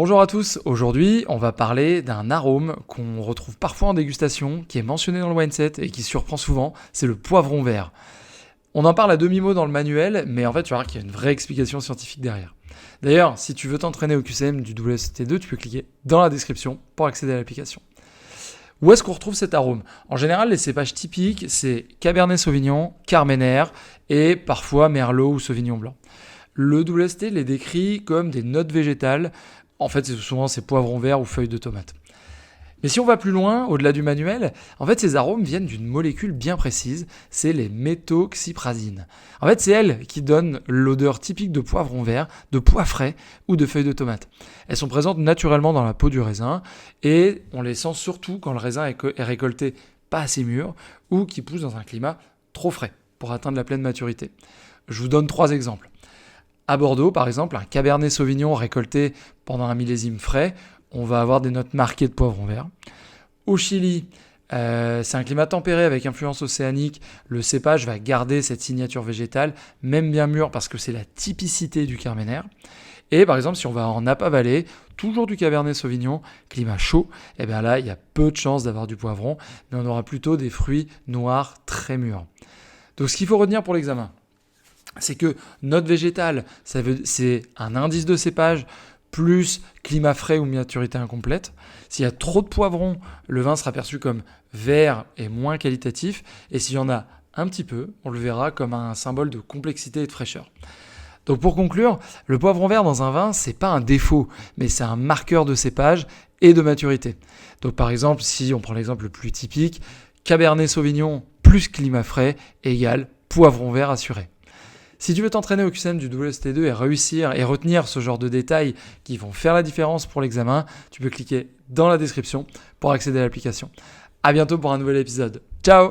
Bonjour à tous, aujourd'hui on va parler d'un arôme qu'on retrouve parfois en dégustation, qui est mentionné dans le wine set et qui surprend souvent, c'est le poivron vert. On en parle à demi-mot dans le manuel, mais en fait tu vas voir qu'il y a une vraie explication scientifique derrière. D'ailleurs, si tu veux t'entraîner au QCM du WSET2, tu peux cliquer dans la description pour accéder à l'application. Où est-ce qu'on retrouve cet arôme ? En général, les cépages typiques, c'est Cabernet Sauvignon, Carmenère et parfois Merlot ou Sauvignon Blanc. Le WSET les décrit comme des notes végétales. En fait, c'est souvent ces poivrons verts ou feuilles de tomate. Mais si on va plus loin, au-delà du manuel, en fait, ces arômes viennent d'une molécule bien précise, c'est les méthoxyprazines. En fait, c'est elles qui donnent l'odeur typique de poivron vert, de pois frais ou de feuilles de tomate. Elles sont présentes naturellement dans la peau du raisin et on les sent surtout quand le raisin est récolté pas assez mûr ou qui pousse dans un climat trop frais pour atteindre la pleine maturité. Je vous donne 3 exemples. À Bordeaux, par exemple, un Cabernet Sauvignon récolté pendant un millésime frais, on va avoir des notes marquées de poivron vert. Au Chili, c'est un climat tempéré avec influence océanique. Le cépage va garder cette signature végétale, même bien mûre, parce que c'est la typicité du Carmenère. Et par exemple, si on va en Napa Valley, toujours du Cabernet Sauvignon, climat chaud, et bien là, il y a peu de chances d'avoir du poivron, mais on aura plutôt des fruits noirs très mûrs. Donc ce qu'il faut retenir pour l'examen, c'est que note végétale, c'est un indice de cépage plus climat frais ou maturité incomplète. S'il y a trop de poivrons, le vin sera perçu comme vert et moins qualitatif. Et s'il y en a un petit peu, on le verra comme un symbole de complexité et de fraîcheur. Donc pour conclure, le poivron vert dans un vin, c'est pas un défaut, mais c'est un marqueur de cépage et de maturité. Donc par exemple, si on prend l'exemple le plus typique, Cabernet Sauvignon plus climat frais égale poivron vert assuré. Si tu veux t'entraîner au QCM du WSET2 et réussir et retenir ce genre de détails qui vont faire la différence pour l'examen, tu peux cliquer dans la description pour accéder à l'application. À bientôt pour un nouvel épisode. Ciao !